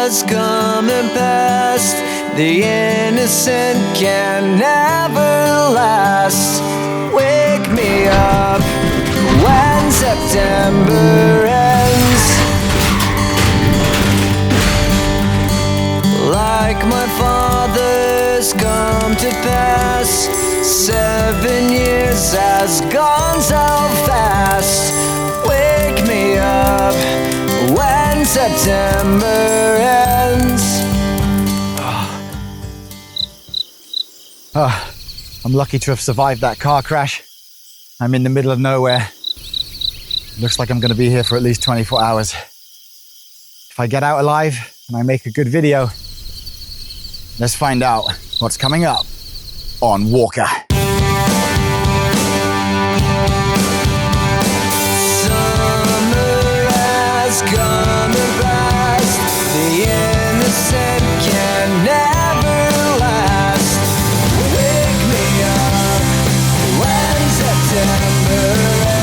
has come and passed. The innocent can never last. Wake me up when September ends. Like my father's come to pass. 7 years has gone so fast. Wake me up when September ends. I'm lucky to have survived that car crash. I'm in the middle of nowhere. Looks like I'm going to be here for at least 24 hours. If I get out alive and I make a good video, let's find out what's coming up on Walker. Summer has come and passed. The innocent can never last. Wake me up when September ends.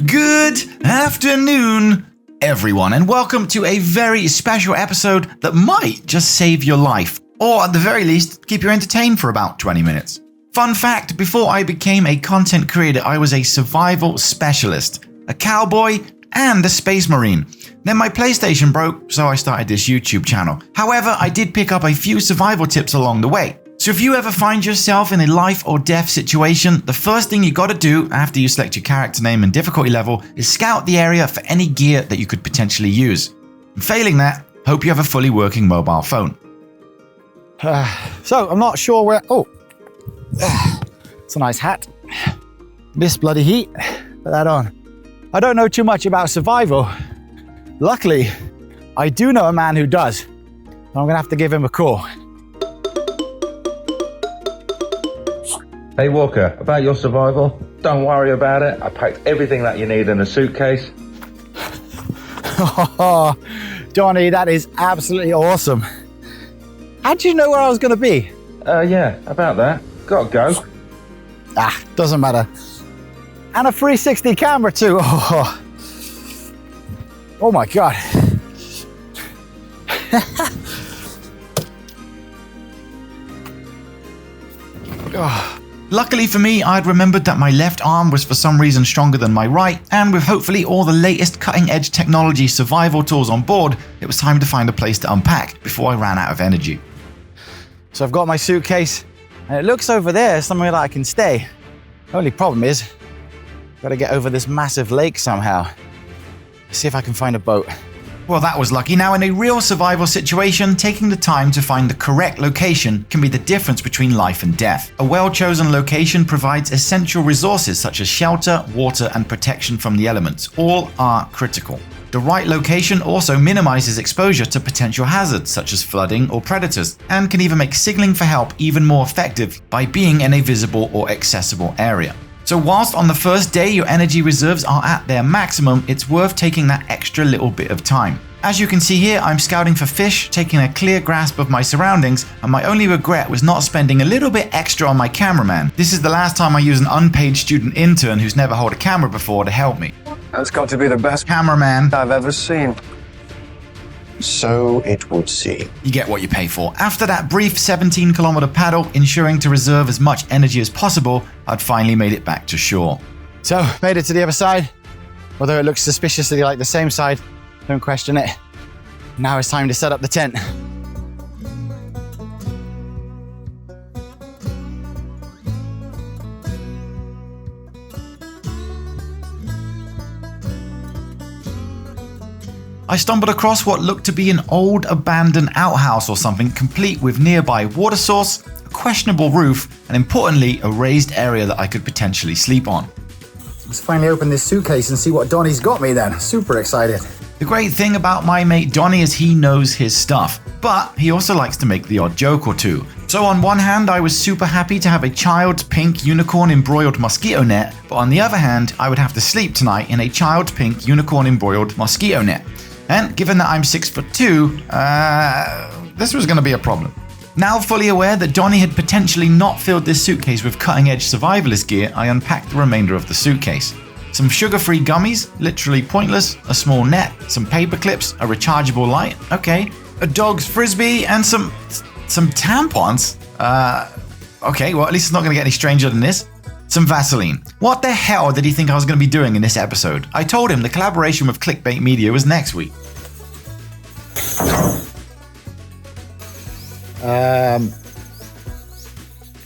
Good afternoon, everyone, and welcome to a very special episode that might just save your life, or at the very least, keep you entertained for about 20 minutes. Fun fact, before I became a content creator, I was a survival specialist, a cowboy, and a space marine. Then my PlayStation broke, so I started this YouTube channel. However, I did pick up a few survival tips along the way. So if you ever find yourself in a life or death situation, the first thing you gotta do after you select your character name and difficulty level is scout the area for any gear that you could potentially use. And failing that, hope you have a fully working mobile phone. So I'm not sure where... Oh, it's a nice hat. This bloody heat. Put that on. I don't know too much about survival. Luckily, I do know a man who does. So I'm gonna have to give him a call. Hey Walker, about your survival, don't worry about it. I packed everything that you need in a suitcase. Oh, Johnny, that is absolutely awesome. How'd you know where I was going to be? Yeah, about that. Gotta go. Doesn't matter. And a 360 camera too. Oh my God. Luckily for me, I'd remembered that my left arm was for some reason stronger than my right, and with hopefully all the latest cutting-edge technology survival tools on board, it was time to find a place to unpack before I ran out of energy. So I've got my suitcase, and it looks over there somewhere that I can stay. The only problem is, I've got to get over this massive lake somehow. See if I can find a boat. Well, that was lucky. Now, in a real survival situation, taking the time to find the correct location can be the difference between life and death. A well-chosen location provides essential resources such as shelter, water, and protection from the elements. All are critical. The right location also minimizes exposure to potential hazards such as flooding or predators, and can even make signaling for help even more effective by being in a visible or accessible area. So whilst on the first day your energy reserves are at their maximum, it's worth taking that extra little bit of time. As you can see here, I'm scouting for fish, taking a clear grasp of my surroundings, and my only regret was not spending a little bit extra on my cameraman. This is the last time I use an unpaid student intern who's never held a camera before to help me. That's got to be the best Cameraman. I've ever seen. So it would seem. You get what you pay for. After that brief 17-kilometer paddle, ensuring to reserve as much energy as possible, I'd finally made it back to shore. So, made it to the other side. Although it looks suspiciously like the same side, don't question it. Now it's time to set up the tent. I stumbled across what looked to be an old abandoned outhouse or something, complete with nearby water source, a questionable roof, and importantly, a raised area that I could potentially sleep on. Let's finally open this suitcase and see what Donnie's got me then. Super excited. The great thing about my mate Donnie is he knows his stuff, but he also likes to make the odd joke or two. So on one hand, I was super happy to have a child's pink unicorn embroiled mosquito net, but on the other hand, I would have to sleep tonight in a child's pink unicorn embroiled mosquito net. And given that I'm 6'2", this was going to be a problem. Now fully aware that Donnie had potentially not filled this suitcase with cutting-edge survivalist gear, I unpacked the remainder of the suitcase. Some sugar-free gummies, literally pointless, a small net, some paper clips, a rechargeable light, okay, a dog's frisbee, and some tampons? Okay, well at least it's not going to get any stranger than this. Some Vaseline. What the hell did he think I was going to be doing in this episode? I told him the collaboration with Clickbait Media was next week.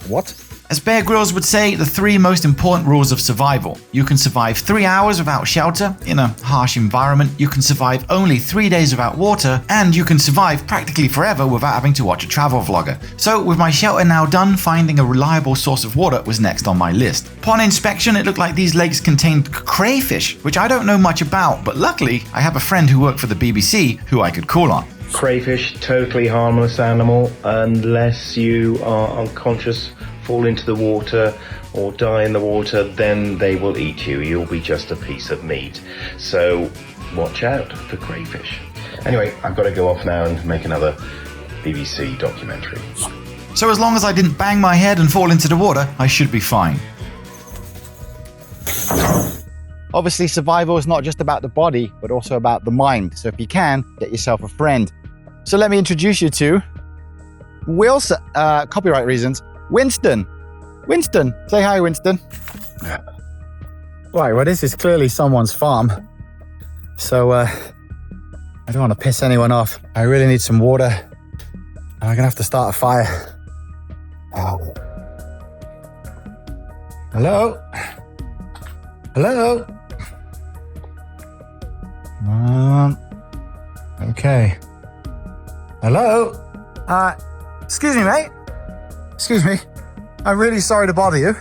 What? As Bear Grylls would say, the 3 most important rules of survival. You can survive 3 hours without shelter in a harsh environment, you can survive only 3 days without water, and you can survive practically forever without having to watch a travel vlogger. So with my shelter now done, finding a reliable source of water was next on my list. Upon inspection, it looked like these lakes contained crayfish, which I don't know much about, but luckily I have a friend who worked for the BBC who I could call on. Crayfish, totally harmless animal, unless you are unconscious, fall into the water or die in the water, then they will eat you. You'll be just a piece of meat. So watch out for crayfish. Anyway, I've got to go off now and make another BBC documentary. So as long as I didn't bang my head and fall into the water, I should be fine. Obviously, survival is not just about the body, but also about the mind. So if you can, get yourself a friend. So let me introduce you to Wilson, copyright reasons, Winston. Winston, say hi, Winston. Right, well, this is clearly someone's farm. So I don't want to piss anyone off. I really need some water. And I'm gonna have to start a fire. Oh. Hello? Hello? Okay. Hello? Excuse me, mate. Excuse me. I'm really sorry to bother you.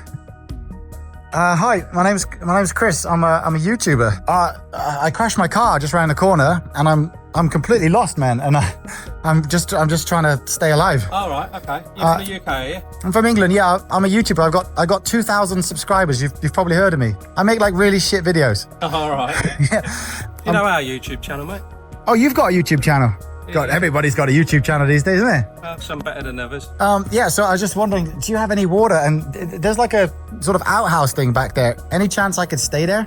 Hi, my name's Chris. I'm a YouTuber. I crashed my car just around the corner, and I'm completely lost, man. And I'm just trying to stay alive. All right, okay. You're from the UK, are you? I'm from England. Yeah, I'm a YouTuber. I got 2,000 subscribers. You've probably heard of me. I make like really shit videos. All right. Yeah. You know our YouTube channel, mate? Oh, you've got a YouTube channel. Yeah. God, everybody's got a YouTube channel these days, isn't it? Some better than others. Yeah, so I was just wondering, do you have any water? And there's like a sort of outhouse thing back there. Any chance I could stay there?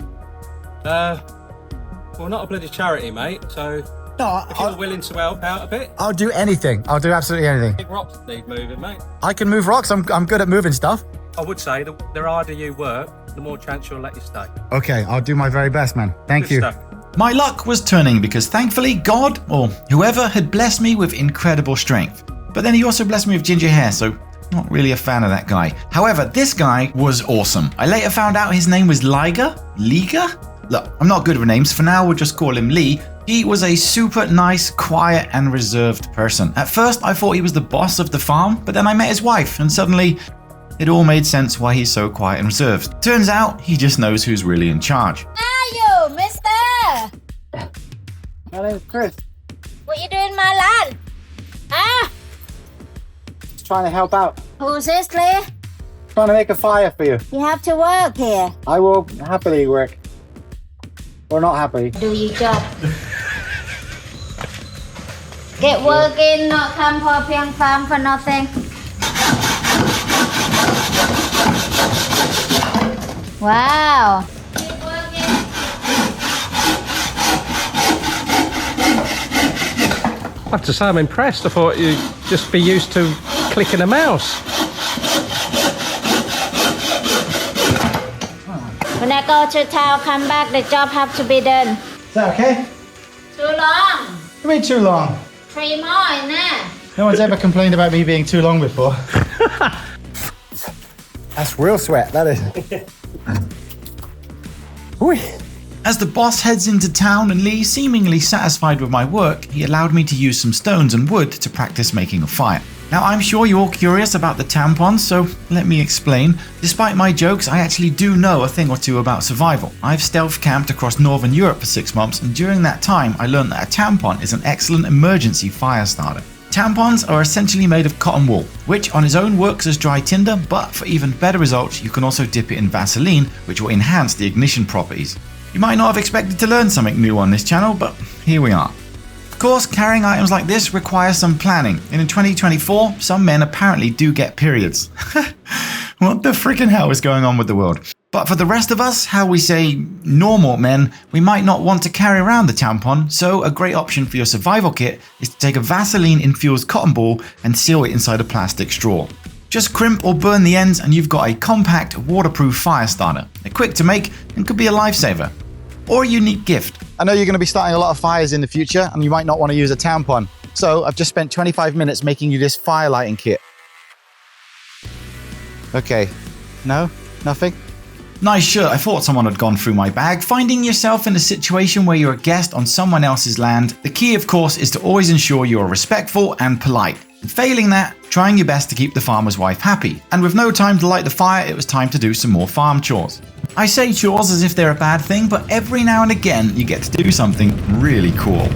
Well, not a bloody charity, mate. So No, if you're willing to help out a bit, I'll do anything. I'll do absolutely anything. big rocks need moving, mate. I can move rocks. I'm good at moving stuff. I would say the harder you work, the more chance you'll let you stay. Okay, I'll do my very best, man. Thank Good you. stuff. My luck was turning because thankfully God, or whoever, had blessed me with incredible strength. But then he also blessed me with ginger hair, so not really a fan of that guy. However, this guy was awesome. I later found out his name was Liga? Look, I'm not good with names. For now, we'll just call him Lee. He was a super nice, quiet, and reserved person. At first, I thought he was the boss of the farm, but then I met his wife, and suddenly it all made sense why he's so quiet and reserved. Turns out, he just knows who's really in charge. Are you, mister? My name's Chris. What you doing, my lad? Ah, Just trying to help out. who's this, Lee? Trying to make a fire for you. You have to work here. I will happily work. Or not happily. Do your job. Get working, not come for Pyong farm for nothing. Wow. Keep working. I have to say I'm impressed. I thought you'd just be used to clicking a mouse. When I go to town, come back, the job have to be done. Is that okay? Too long. You made too long. 3 more in there. No one's ever complained about me being too long before. That's real sweat, that is. Whee. As the boss heads into town and Lee, seemingly satisfied with my work, he allowed me to use some stones and wood to practice making a fire. Now, I'm sure you're all curious about the tampons, so let me explain. Despite my jokes, I actually do know a thing or two about survival. I've stealth camped across Northern Europe for 6 months, and during that time, I learned that a tampon is an excellent emergency fire starter. Tampons are essentially made of cotton wool, which on its own works as dry tinder, but for even better results, you can also dip it in Vaseline, which will enhance the ignition properties. You might not have expected to learn something new on this channel, but here we are. Of course, carrying items like this requires some planning, and in 2024, some men apparently do get periods. What the freaking hell is going on with the world? But for the rest of us, how we say normal men, we might not want to carry around the tampon, so a great option for your survival kit is to take a Vaseline-infused cotton ball and seal it inside a plastic straw. Just crimp or burn the ends and you've got a compact, waterproof fire starter. They're quick to make and could be a lifesaver. Or a unique gift. I know you're going to be starting a lot of fires in the future and you might not want to use a tampon. So I've just spent 25 minutes making you this fire lighting kit. Okay. No? Nothing? Nice shirt, I thought someone had gone through my bag. Finding yourself in a situation where you're a guest on someone else's land, the key of course is to always ensure you're respectful and polite. Failing that, trying your best to keep the farmer's wife happy. And with no time to light the fire, it was time to do some more farm chores. I say chores as if they're a bad thing, but every now and again you get to do something really cool.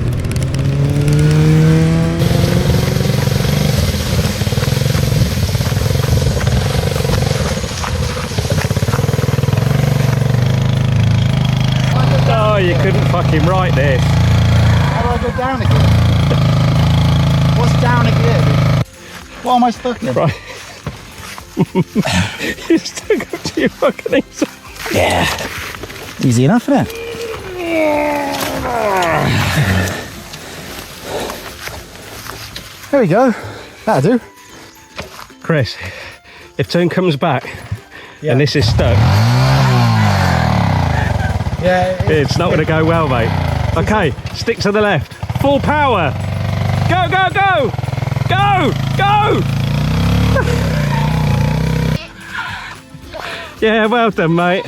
Oh, you couldn't fucking write this. How do I go down again? What's down again? What am I stuck in? Right. You stuck up to your fucking exhaust. Yeah. Easy enough, isn't it? There we go. That'll do. Chris, if Toon comes back and this is stuck, it's not going to go well, mate. Okay, stick to the left. Full power. Go, go, go! Go! Go! Yeah, well done, mate.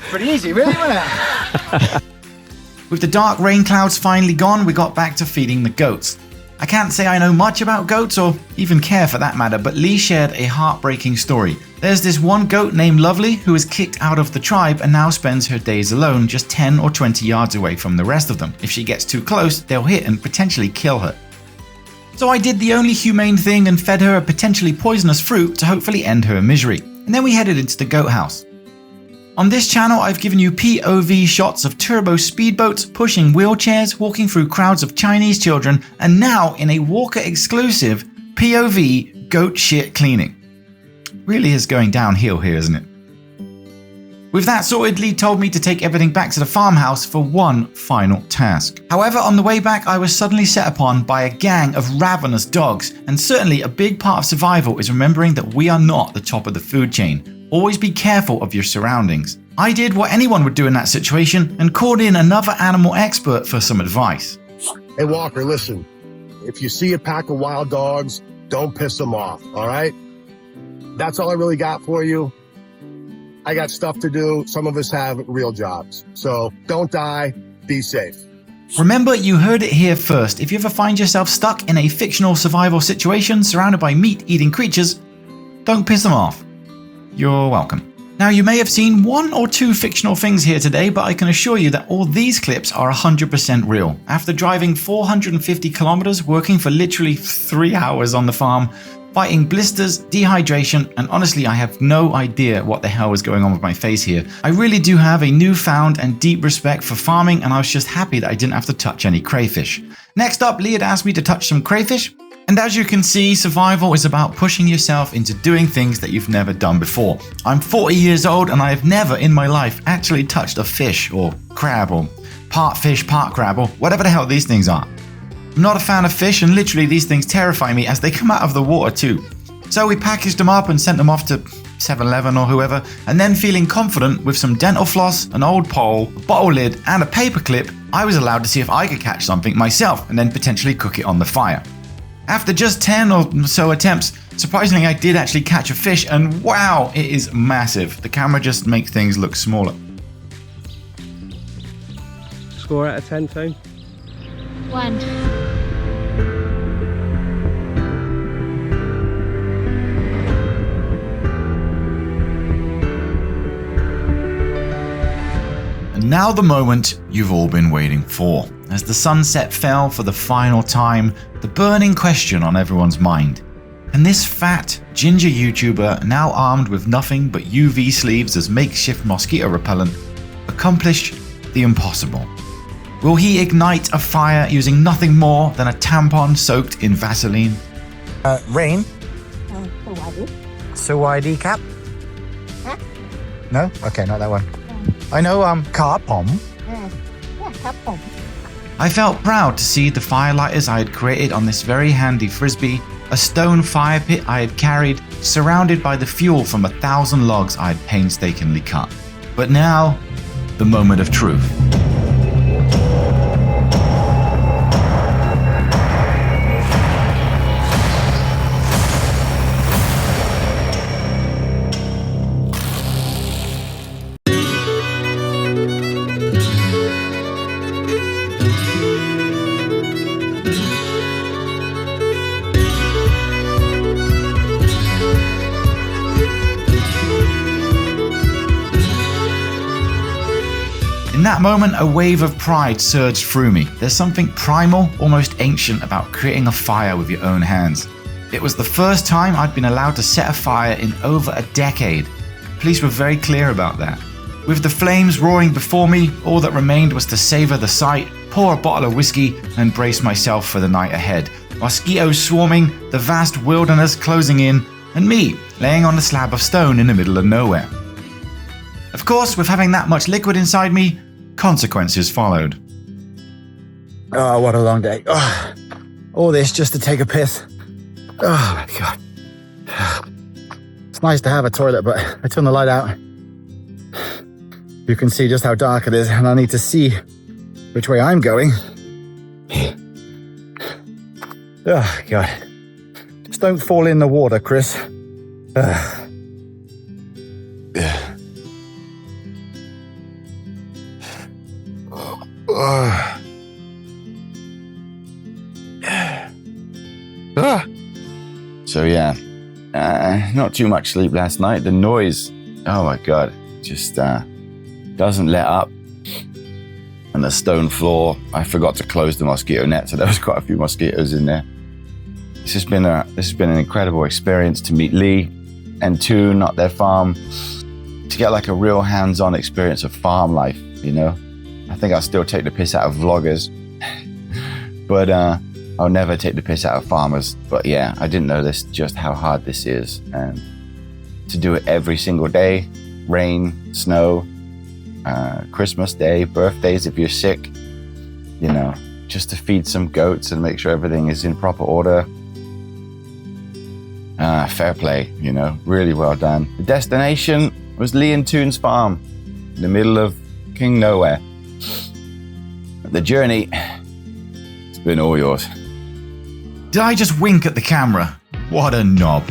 Pretty easy, really, wasn't it? With the dark rain clouds finally gone, we got back to feeding the goats. I can't say I know much about goats, or even care for that matter, but Lee shared a heartbreaking story. There's this one goat named Lovely who was kicked out of the tribe and now spends her days alone just 10 or 20 yards away from the rest of them. If she gets too close, they'll hit and potentially kill her. So I did the only humane thing and fed her a potentially poisonous fruit to hopefully end her misery. And then we headed into the goat house. On this channel, I've given you POV shots of turbo speedboats, pushing wheelchairs, walking through crowds of Chinese children, and now in a Walker exclusive, POV goat shit cleaning. Really is going downhill here, isn't it? With that sorted, Lee told me to take everything back to the farmhouse for one final task. However, on the way back, I was suddenly set upon by a gang of ravenous dogs, and certainly a big part of survival is remembering that we are not the top of the food chain. Always be careful of your surroundings. I did what anyone would do in that situation and called in another animal expert for some advice. Hey Walker, listen, if you see a pack of wild dogs, don't piss them off, all right? That's all I really got for you. I got stuff to do. Some of us have real jobs. So don't die, be safe. Remember, you heard it here first. If you ever find yourself stuck in a fictional survival situation surrounded by meat-eating creatures, don't piss them off. You're welcome. Now, you may have seen one or two fictional things here today, but I can assure you that all these clips are 100% real. After driving 450 kilometers, working for literally 3 hours on the farm, fighting blisters, dehydration, and honestly, I have no idea what the hell is going on with my face here. I really do have a newfound and deep respect for farming, and I was just happy that I didn't have to touch any crayfish. Next up, Lee had asked me to touch some crayfish. And as you can see, survival is about pushing yourself into doing things that you've never done before. I'm 40 years old and I have never in my life actually touched a fish or crab or part fish, part crab or whatever the hell these things are. I'm not a fan of fish and literally these things terrify me as they come out of the water too. So we packaged them up and sent them off to 7-Eleven or whoever, and then feeling confident with some dental floss, an old pole, a bottle lid and a paper clip, I was allowed to see if I could catch something myself and then potentially cook it on the fire. After just 10 or so attempts, surprisingly I did actually catch a fish and wow, it is massive. The camera just makes things look smaller. Score out of 10, Toon? 1. And now the moment you've all been waiting for. As the sunset fell for the final time, the burning question on everyone's mind. Can this fat, ginger YouTuber, now armed with nothing but UV sleeves as makeshift mosquito repellent, accomplish the impossible? Will he ignite a fire using nothing more than a tampon soaked in Vaseline? Rain? Sawadee cap? No? Okay, not that one. I know, car pom. I felt proud to see the firelighters I had created on this very handy frisbee, a stone fire pit I had carried, surrounded by the fuel from 1,000 logs I had painstakingly cut. But now, the moment of truth. In that moment, a wave of pride surged through me. There's something primal, almost ancient about creating a fire with your own hands. It was the first time I'd been allowed to set a fire in over a decade. Police were very clear about that. With the flames roaring before me, all that remained was to savor the sight, pour a bottle of whiskey, and brace myself for the night ahead. Mosquitoes swarming, the vast wilderness closing in, and me laying on a slab of stone in the middle of nowhere. Of course, with having that much liquid inside me, consequences followed. Oh, what a long day. Oh, all this just to take a piss. Oh, my God. It's nice to have a toilet, but I turn the light out. You can see just how dark it is, and I need to see which way I'm going. Oh, God. Just don't fall in the water, Chris. So yeah, not too much sleep last night. The noise, oh my God, just doesn't let up. And the stone floor, I forgot to close the mosquito net, so there was quite a few mosquitoes in there. This has been an incredible experience to meet Lee and Toon at their farm, to get like a real hands-on experience of farm life, you know? I think I'll still take the piss out of vloggers, but I'll never take the piss out of farmers. But yeah, I didn't know just how hard this is. And to do it every single day, rain, snow, Christmas Day, birthdays if you're sick, you know, just to feed some goats and make sure everything is in proper order. Fair play, you know, really well done. The destination was Lee and Toon's farm, in the middle of King Nowhere. The journey, it's been all yours. Did I just wink at the camera? What a knob.